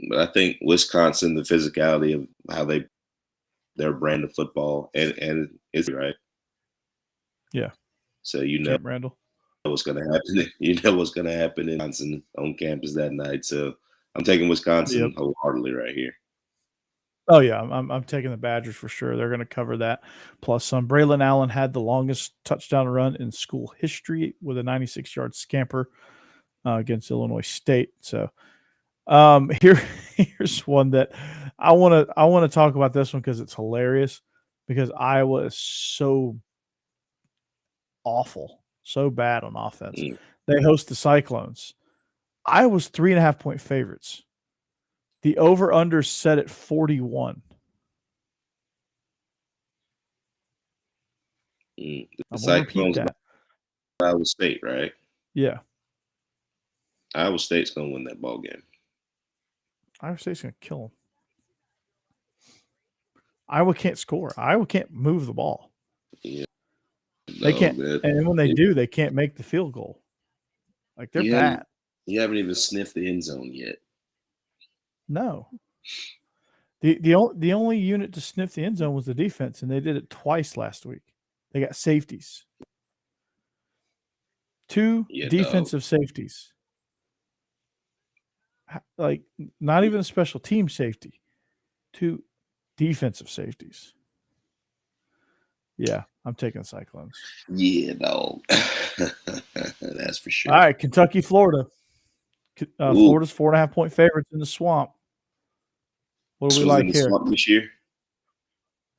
But I think Wisconsin, the physicality of how their brand of football, and it's right. Yeah. So you know Camp Randall. what's going to happen. You know what's going to happen in Wisconsin on campus that night. So I'm taking Wisconsin wholeheartedly right here. Oh yeah, I'm taking the Badgers for sure. They're going to cover that. Plus some. Braylon Allen had the longest touchdown run in school history with a 96-yard scamper against Illinois State. So here's one that I want to talk about this one because it's hilarious. Because Iowa is so awful, so bad on offense. They host the Cyclones. Iowa's 3.5-point favorites. The over-under set at 41. The I'm going to repeat that. Iowa State, right? Yeah. Iowa State's going to win that ball game. Iowa State's going to kill them. Iowa can't score. Iowa can't move the ball. Yeah. They can't. And when they do, they can't make the field goal. Like, they're bad. You haven't even sniffed the end zone yet. No. The only unit to sniff the end zone was the defense, and they did it twice last week. They got safeties. 2 defensive safeties. Like, not even a special team safety. 2 defensive safeties. Yeah, I'm taking Cyclones. Yeah, dog. That's for sure. All right, Kentucky, Florida. Florida's 4.5-point favorites in the Swamp. What do we like here? Swamp this year?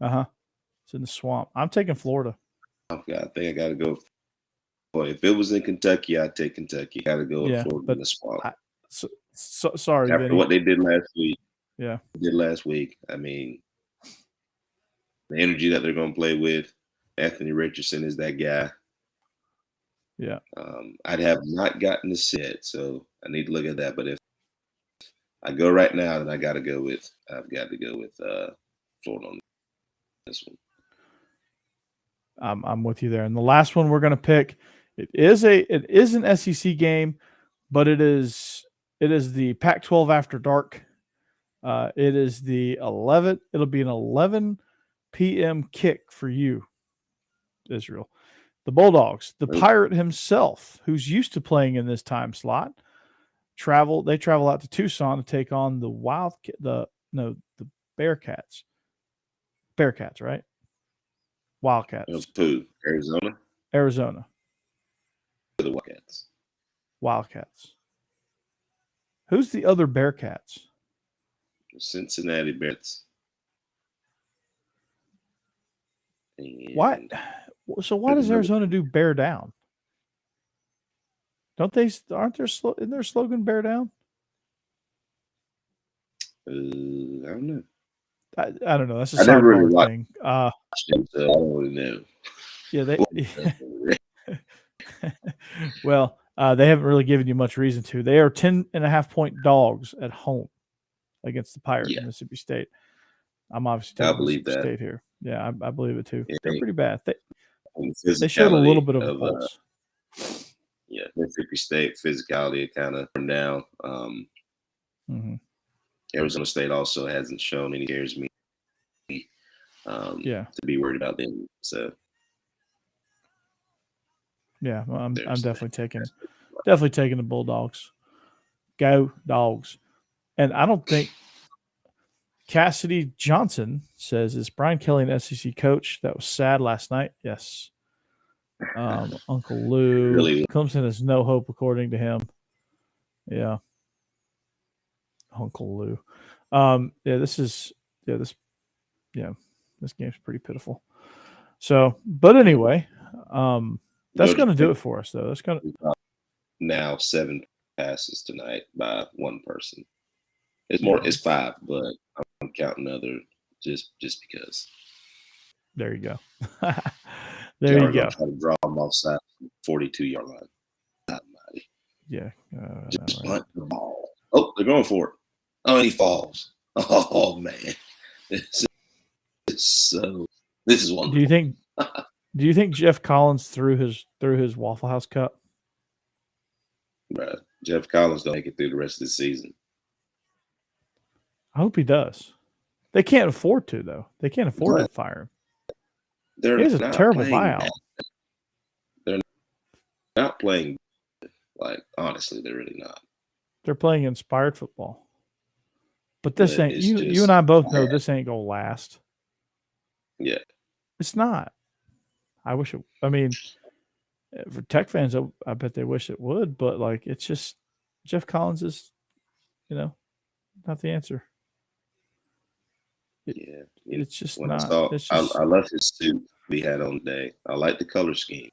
It's in the Swamp. I'm taking Florida. Okay, I think I got to go. Boy, if it was in Kentucky, I'd take Kentucky. Got to go with Florida in the Swamp. Sorry, after Vinny. what they did last week. Yeah, I mean, the energy that they're going to play with. Anthony Richardson is that guy. Yeah. I'd have not gotten the set, so I need to look at that. But if I go right now, then I've got to go with Florida on this one. I'm with you there. And the last one we're going to pick, it is an SEC game, but it is the Pac-12 After Dark. It is the 11th. It'll be an 11 p.m. kick for you, Israel. The Bulldogs, the Pirate himself, who's used to playing in this time slot, travel out to Tucson to take on the Bearcats. Bearcats, right? Wildcats. It was Pooh, Arizona. The Wildcats. Wildcats. Who's the other Bearcats? Cincinnati Bears. Why? So why does Arizona do bear down? Don't they? Aren't there? Isn't their slogan "bear down"? I don't know. I don't know. That's a I never really sidebar watched thing. So I don't really know. Yeah, they. Well, they haven't really given you much reason to. They are 10.5-point dogs at home against the Pirates in Mississippi State. I'm obviously taking Believe Mississippi that. State here. Yeah, I believe it too. Yeah, they're pretty bad. They physicality showed a little bit of a pulse. Mississippi State physicality kind of turned down. Arizona State also hasn't shown any scares me to be worried about them. So yeah, well, I'm definitely taking the Bulldogs. Go Dogs. And I don't think Cassidy Johnson says, is Brian Kelly an SEC coach? That was sad last night. Yes. Uncle Lou. Really? Clemson has no hope, according to him. Yeah. Uncle Lou. This game's pretty pitiful. So, but anyway, that's going to do it for us, though. That's going to now 7 passes tonight by one person. It's more. It's 5, but I'm counting other just because. There you go. There you go. Try to draw them offside 42-yard line. Yeah. Just punt the ball. Oh, they're going for it. Oh, he falls. Oh man, this is wonderful. Do you think Jeff Collins threw his Waffle House cup? Right. Jeff Collins don't make it through the rest of the season. I hope he does. They can't afford to, though. They can't afford to fire him. He has a terrible buyout. They're not playing. Like, honestly, they're really not. They're playing inspired football. But this ain't you and I both know this ain't gonna last. Yeah. It's not. For Tech fans, I bet they wish it would, but like it's just Jeff Collins is, not the answer. It's just not. I love his suit he had on today. I like the color scheme.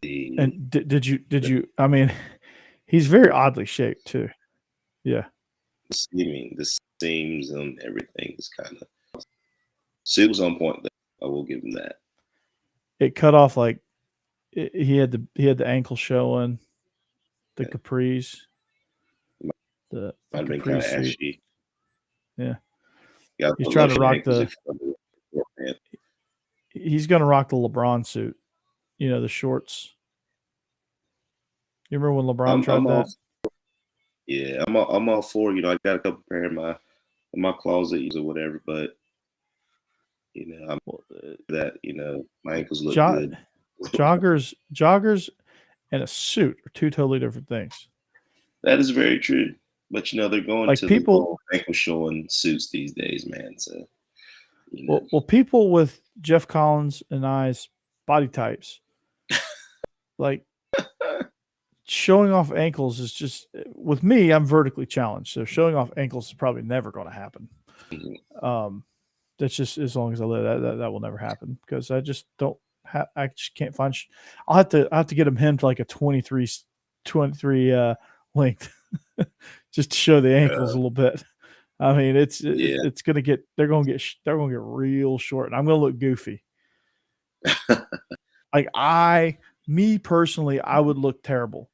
And did you? I mean, he's very oddly shaped too. Yeah. The seams and everything is kind of. Suit was on point. Though. I will give him that. It cut off like he had the ankle showing, the capris. The might have been kind of ashy. Yeah. He's trying to rock He's going to rock the LeBron suit. The shorts. You remember when LeBron tried that? Yeah, I'm all for. I got a couple pair in my closet or whatever, but my ankles look good. Joggers, and a suit are two totally different things. That is very true. But they're going like to people the ankle showing suits these days, man. So well, people with Jeff Collins and I's body types, like showing off ankles is just with me. I'm vertically challenged, so showing off ankles is probably never going to happen. That's just as long as I live. That will never happen because I just don't. I just can't find. I'll have to get them hemmed to like a 23 length. Just to show the ankles a little bit. I mean, it's gonna get they're gonna get real short, and I'm gonna look goofy. Like me personally, I would look terrible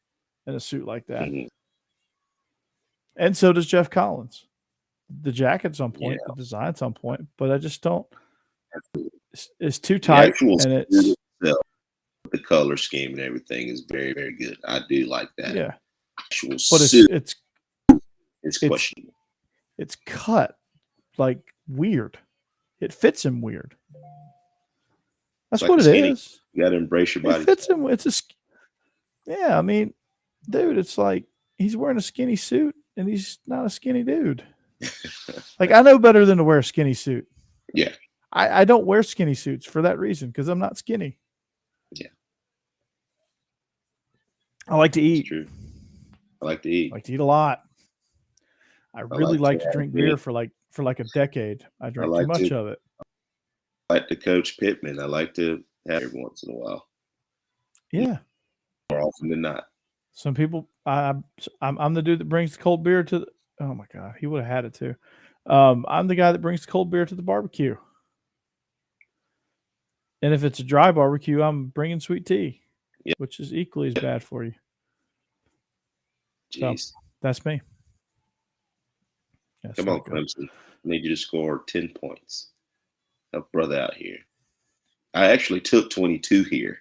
in a suit like that, and so does Jeff Collins. The jacket's on point, the design's on point, but I just don't. It's too tight, and it's the color scheme and everything is very, very good. I do like that. Yeah. But it's questionable. It's cut like weird. It fits him weird. That's what it is. You got to embrace your body. It fits him. Yeah. I mean, dude, it's like he's wearing a skinny suit and he's not a skinny dude. Like I know better than to wear a skinny suit. Yeah. I don't wear skinny suits for that reason because I'm not skinny. Yeah. I like to eat. True. I like to eat. I like to eat a lot. I really like to have drink meat. beer for like a decade. I drank like too much to- of it. I like to coach Pittman. I like to have it every once in a while, Yeah. more often than not. Some people, I'm the dude that brings the cold beer to the, oh my God, he would have had it too. I'm the guy that brings the cold beer to the barbecue. And if it's a dry barbecue, I'm bringing sweet tea, Yeah. which is equally as bad for you. Jeez. That's me. Come on, Clemson. I need you to score 10 points. Help brother out here. I actually took 22 here.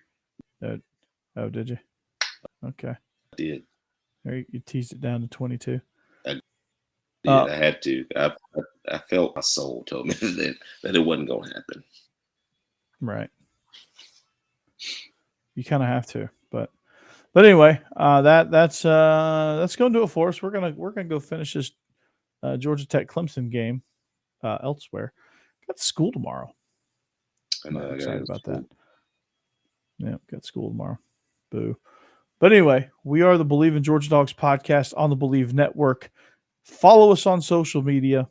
Oh, did you? Okay. I did. There, you teased it down to 22. I had to. I felt my soul told me that it wasn't going to happen. Right. You kind of have to, but anyway, that's going to do it for us. We're gonna go finish this Georgia Tech Clemson game elsewhere. Got school tomorrow. I know. I'm I excited got about that. Yeah, got school tomorrow. Boo. But anyway, we are the Bleav in Georgia Dawgs podcast on the Bleav Network. Follow us on social media.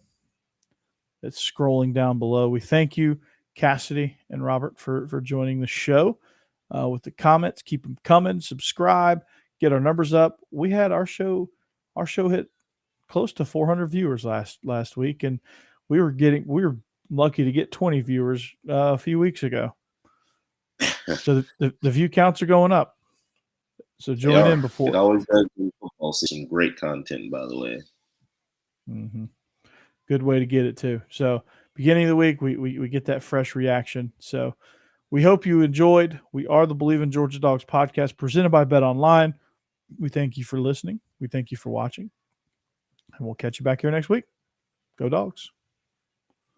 It's scrolling down below. We thank you, Cassidy and Robert, for joining the show with the comments. Keep them coming. Subscribe. Get our numbers up. We had our show hit close to 400 viewers last week, and we were lucky to get 20 viewers a few weeks ago. So the view counts are going up. So join in before. It always does in football. Some great content, by the way. Mm-hmm. Good way to get it too. So beginning of the week, we get that fresh reaction. So we hope you enjoyed. We are the Bleav in Georgia Dawgs podcast presented by Bet Online. We thank you for listening. We thank you for watching. And we'll catch you back here next week. Go Dogs.